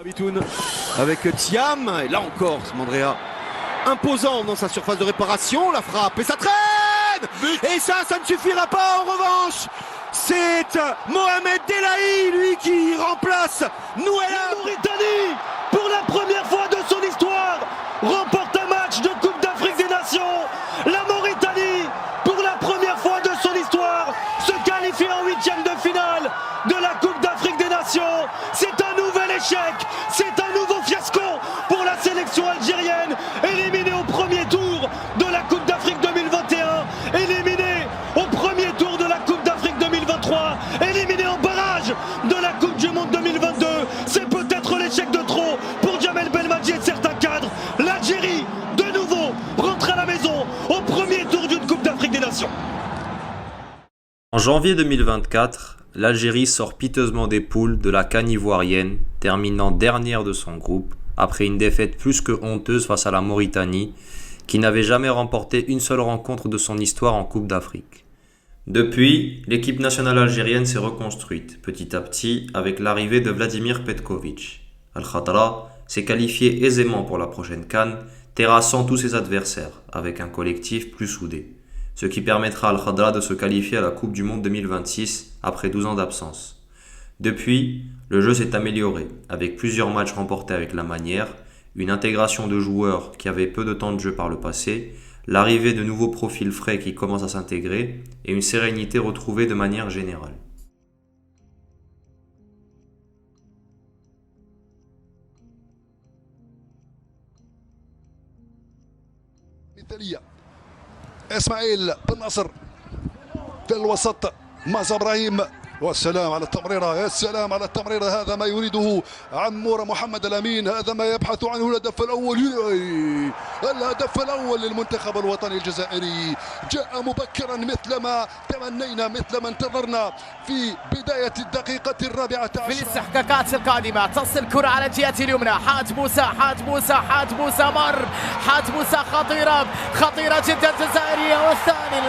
Bitoun avec Thiam, et là encore, Mandrea imposant dans sa surface de réparation, la frappe et ça traîne. Et ça ne suffira pas en revanche. C'est Mohamed Delahi, lui, qui remplace Nouela. La Mauritanie, pour la première fois de son histoire, remporte un match de Coupe d'Afrique des Nations. La Mauritanie, pour la première fois de son histoire, se qualifie en huitième de finale de la Coupe d'Afrique des Nations. C'est un nouvel échec, c'est un nouveau fiasco pour la sélection algérienne, éliminée au premier tour de la Coupe d'Afrique 2021, éliminée au premier tour de la Coupe d'Afrique 2023, éliminée en barrage de la Coupe du Monde 2022. C'est peut-être l'échec de trop pour Djamel Belmadi et certains cadres. L'Algérie, de nouveau, rentre à la maison au premier tour d'une Coupe d'Afrique des Nations. En janvier 2024, l'Algérie sort piteusement des poules de la CAN ivoirienne, terminant dernière de son groupe, après une défaite plus que honteuse face à la Mauritanie, qui n'avait jamais remporté une seule rencontre de son histoire en Coupe d'Afrique. Depuis, l'équipe nationale algérienne s'est reconstruite, petit à petit, avec l'arrivée de Vladimir Petković. Al-Khadra s'est qualifié aisément pour la prochaine CAN, terrassant tous ses adversaires, avec un collectif plus soudé, ce qui permettra à Al-Khadra de se qualifier à la Coupe du Monde 2026 après 12 ans d'absence. Depuis, le jeu s'est amélioré, avec plusieurs matchs remportés avec la manière, une intégration de joueurs qui avaient peu de temps de jeu par le passé, l'arrivée de nouveaux profils frais qui commencent à s'intégrer et une sérénité retrouvée de manière générale. اسماعيل بن نصر في الوسط مازا ابراهيم والسلام على التمريرة. يا سلام على التمريرة، هذا ما يريده عمور محمد الأمين، هذا ما يبحث عنه الهدف الأول. الهدف الأول للمنتخب الوطني الجزائري جاء مبكرا مثلما تمنينا، مثلما انتظرنا في بداية الدقيقة 14 في الاستحقاقات القادمة. تصل الكرة على الجهة اليمنى، حات موسى مر، حات موسى خطيرة جدا جزائرية، والثاني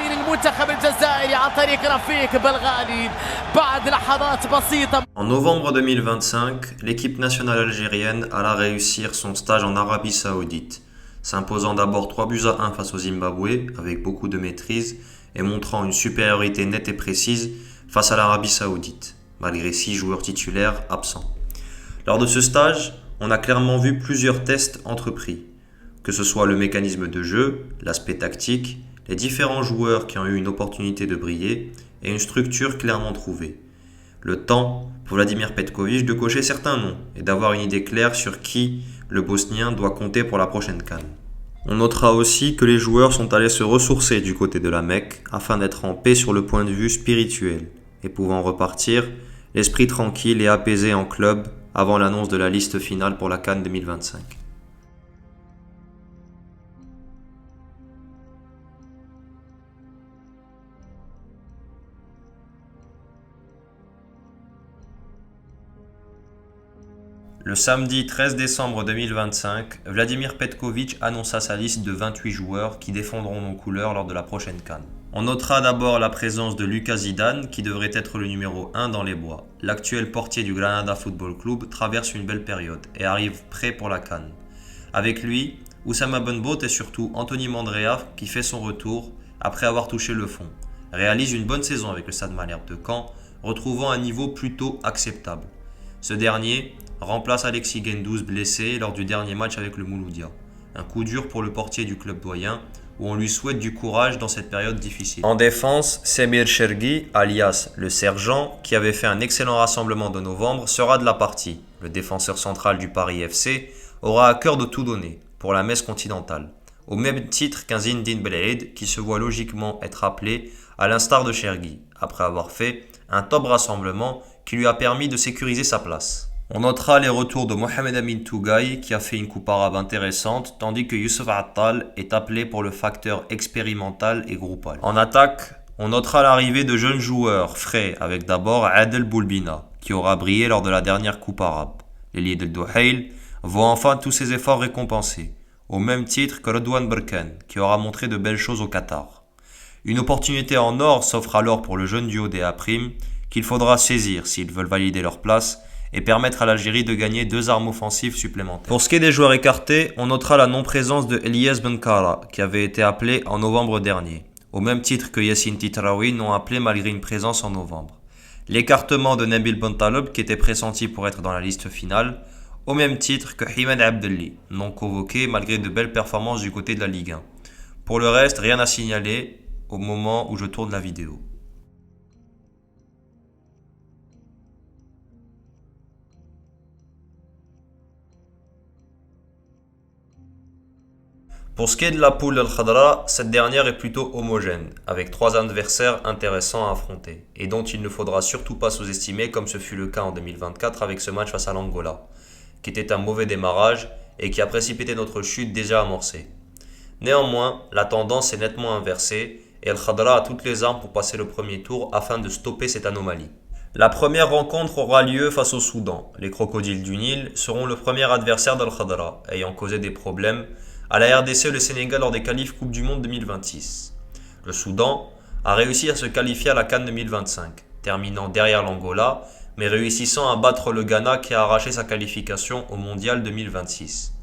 للمنتخب الجزائري عن طريق رفيق بالغالي بعد لحظات بسيطة. En novembre 2025, l'équipe nationale algérienne alla réussir son stage en Arabie Saoudite, s'imposant d'abord 3-1 face au Zimbabwe avec beaucoup de maîtrise et montrant une supériorité nette et précise face à l'Arabie Saoudite, malgré 6 joueurs titulaires absents. Lors de ce stage, on a clairement vu plusieurs tests entrepris, que ce soit le mécanisme de jeu, l'aspect tactique, les différents joueurs qui ont eu une opportunité de briller et une structure clairement trouvée. Le temps pour Vladimir Petković de cocher certains noms et d'avoir une idée claire sur qui le Bosnien doit compter pour la prochaine CAN. On notera aussi que les joueurs sont allés se ressourcer du côté de la Mecque afin d'être en paix sur le point de vue spirituel et pouvant repartir l'esprit tranquille et apaisé en club avant l'annonce de la liste finale pour la CAN 2025. Le samedi 13 décembre 2025, Vladimir Petković annonça sa liste de 28 joueurs qui défendront nos couleurs lors de la prochaine CAN. On notera d'abord la présence de Lucas Zidane qui devrait être le numéro 1 dans les bois. L'actuel portier du Granada Football Club traverse une belle période et arrive prêt pour la CAN. Avec lui, Oussama Benbout et surtout Anthony Mandrea qui fait son retour après avoir touché le fond, réalise une bonne saison avec le Stade Malherbe de Caen, retrouvant un niveau plutôt acceptable. Ce dernier remplace Alexis Gendouzi blessé lors du dernier match avec le Mouloudia. Un coup dur pour le portier du club doyen où on lui souhaite du courage dans cette période difficile. En défense, Semir Chergui, alias le Sergent, qui avait fait un excellent rassemblement de novembre, sera de la partie. Le défenseur central du Paris FC aura à cœur de tout donner pour la messe continentale, au même titre qu'un Zinedine Belhaid qui se voit logiquement être appelé à l'instar de Chergui, après avoir fait un top rassemblement qui lui a permis de sécuriser sa place. On notera les retours de Mohamed Amin Tougaï qui a fait une coupe arabe intéressante, tandis que Youssef Attal est appelé pour le facteur expérimental et groupal. En attaque, on notera l'arrivée de jeunes joueurs frais, avec d'abord Adel Boulbina, qui aura brillé lors de la dernière coupe arabe. L'ailier del Douhail voit enfin tous ses efforts récompensés, au même titre que Redouane Berkane, qui aura montré de belles choses au Qatar. Une opportunité en or s'offre alors pour le jeune duo des A', qu'il faudra saisir s'ils veulent valider leur place et permettre à l'Algérie de gagner 2 armes offensives supplémentaires. Pour ce qui est des joueurs écartés, on notera la non-présence de Elias Benkara, qui avait été appelé en novembre dernier, au même titre que Yassine Titraoui non appelé malgré une présence en novembre. L'écartement de Nabil Bentaleb, qui était pressenti pour être dans la liste finale, au même titre que Himed Abdelli, non convoqué malgré de belles performances du côté de la Ligue 1. Pour le reste, rien à signaler au moment où je tourne la vidéo. Pour ce qui est de la poule Al-Khadra, cette dernière est plutôt homogène, avec 3 adversaires intéressants à affronter, et dont il ne faudra surtout pas sous-estimer comme ce fut le cas en 2024 avec ce match face à l'Angola, qui était un mauvais démarrage et qui a précipité notre chute déjà amorcée. Néanmoins, la tendance est nettement inversée, et Al-Khadra a toutes les armes pour passer le premier tour afin de stopper cette anomalie. La première rencontre aura lieu face au Soudan. Les Crocodiles du Nil seront le premier adversaire d'Al-Khadra, ayant causé des problèmes à la RDC et le Sénégal lors des qualifs Coupe du Monde 2026. Le Soudan a réussi à se qualifier à la CAN 2025, terminant derrière l'Angola, mais réussissant à battre le Ghana qui a arraché sa qualification au Mondial 2026.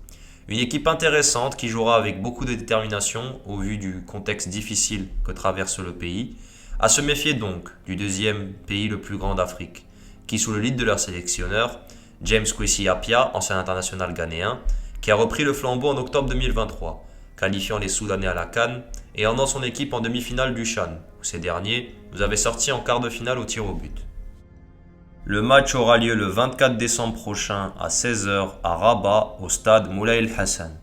Une équipe intéressante qui jouera avec beaucoup de détermination au vu du contexte difficile que traverse le pays, à se méfier donc du deuxième pays le plus grand d'Afrique, qui sous le lead de leur sélectionneur, James Kwesi Appiah, ancien international ghanéen, qui a repris le flambeau en octobre 2023, qualifiant les Soudanais à la CAN et emmenant son équipe en demi-finale du Chan, où ces derniers nous avaient sortis en quart de finale au tir au but. Le match aura lieu le 24 décembre prochain à 16h à Rabat au stade Moulay El Hassan.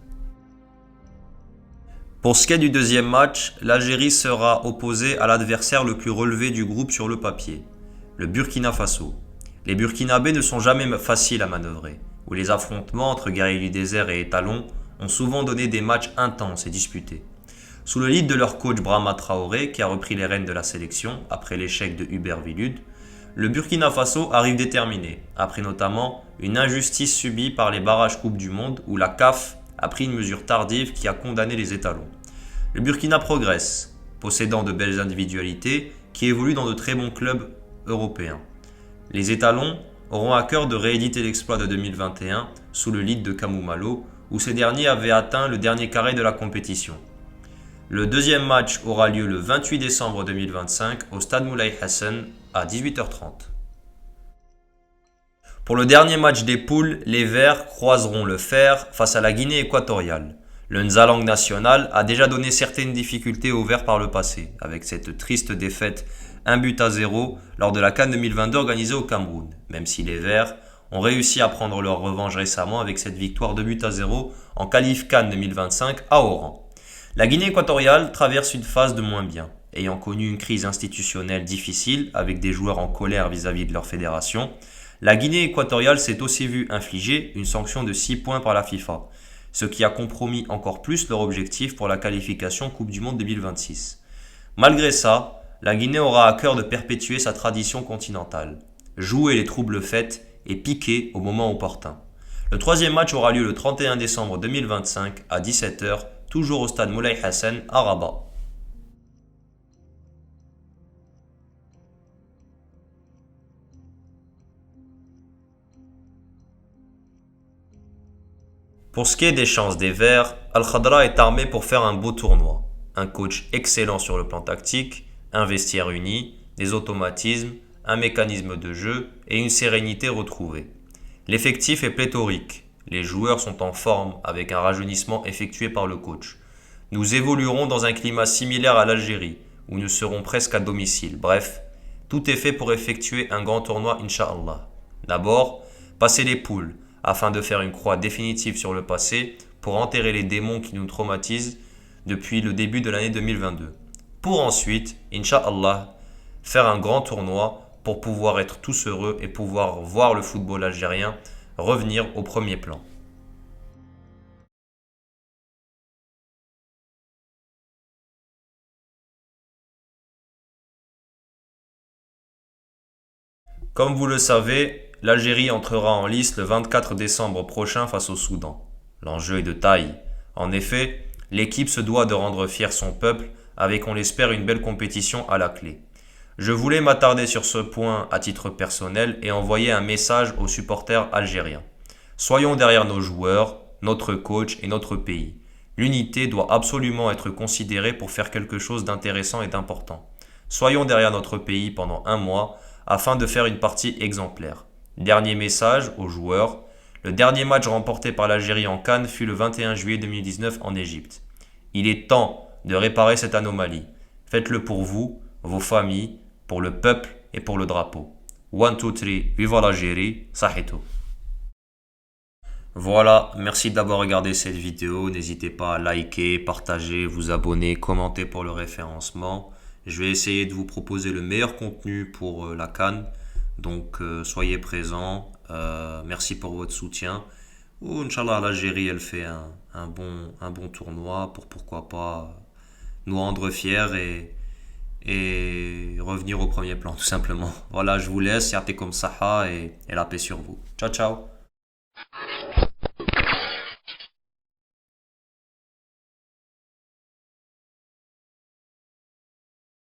Pour ce qui est du deuxième match, l'Algérie sera opposée à l'adversaire le plus relevé du groupe sur le papier, le Burkina Faso. Les Burkinabés ne sont jamais faciles à manœuvrer, où les affrontements entre guerriers du désert et étalons ont souvent donné des matchs intenses et disputés. Sous le lead de leur coach Brahma Traoré, qui a repris les rênes de la sélection après l'échec de Hubert Villude, le Burkina Faso arrive déterminé, après notamment une injustice subie par les barrages Coupe du Monde où la CAF a pris une mesure tardive qui a condamné les étalons. Le Burkina progresse, possédant de belles individualités qui évoluent dans de très bons clubs européens. Les étalons auront à cœur de rééditer l'exploit de 2021 sous le lead de Kamou Malo, où ces derniers avaient atteint le dernier carré de la compétition. Le deuxième match aura lieu le 28 décembre 2025 au stade Moulay Hassan à 18h30. Pour le dernier match des poules, les Verts croiseront le fer face à la Guinée équatoriale. Le Nzalang national a déjà donné certaines difficultés aux Verts par le passé, avec cette triste défaite 1-0 lors de la CAN 2022 organisée au Cameroun, même si les Verts ont réussi à prendre leur revanche récemment avec cette victoire 2-0 en qualif CAN 2025 à Oran. La Guinée équatoriale traverse une phase de moins bien, ayant connu une crise institutionnelle difficile avec des joueurs en colère vis-à-vis de leur fédération. La Guinée équatoriale s'est aussi vue infliger une sanction de 6 points par la FIFA, ce qui a compromis encore plus leur objectif pour la qualification Coupe du Monde 2026. Malgré ça, la Guinée aura à cœur de perpétuer sa tradition continentale, jouer les troubles fêtes et piquer au moment opportun. Le troisième match aura lieu le 31 décembre 2025 à 17h, toujours au stade Moulay Hassan à Rabat. Pour ce qui est des chances des Verts, Al-Khadra est armé pour faire un beau tournoi. Un coach excellent sur le plan tactique, un vestiaire uni, des automatismes, un mécanisme de jeu et une sérénité retrouvée. L'effectif est pléthorique. Les joueurs sont en forme avec un rajeunissement effectué par le coach. Nous évoluerons dans un climat similaire à l'Algérie, où nous serons presque à domicile. Bref, tout est fait pour effectuer un grand tournoi, Inch'Allah. D'abord, passer les poules, afin de faire une croix définitive sur le passé pour enterrer les démons qui nous traumatisent depuis le début de l'année 2022. Pour ensuite, Inch'Allah, faire un grand tournoi pour pouvoir être tous heureux et pouvoir voir le football algérien revenir au premier plan. Comme vous le savez, l'Algérie entrera en lice le 24 décembre prochain face au Soudan. L'enjeu est de taille. En effet, l'équipe se doit de rendre fier son peuple avec, on l'espère, une belle compétition à la clé. Je voulais m'attarder sur ce point à titre personnel et envoyer un message aux supporters algériens. Soyons derrière nos joueurs, notre coach et notre pays. L'unité doit absolument être considérée pour faire quelque chose d'intéressant et d'important. Soyons derrière notre pays pendant un mois afin de faire une partie exemplaire. Dernier message aux joueurs. Le dernier match remporté par l'Algérie en CAN fut le 21 juillet 2019 en Égypte. Il est temps de réparer cette anomalie. Faites-le pour vous, vos familles, pour le peuple et pour le drapeau. 1, 2, 3, viva l'Algérie, Sahito. Voilà, merci d'avoir regardé cette vidéo. N'hésitez pas à liker, partager, vous abonner, commenter pour le référencement. Je vais essayer de vous proposer le meilleur contenu pour la CAN. Donc soyez présents. Merci pour votre soutien. Ou Inch'Allah, l'Algérie, elle fait un bon tournoi pour pourquoi pas nous rendre fiers et revenir au premier plan, tout simplement. Voilà, je vous laisse. Ya'tikum saha et la paix sur vous. Ciao, ciao.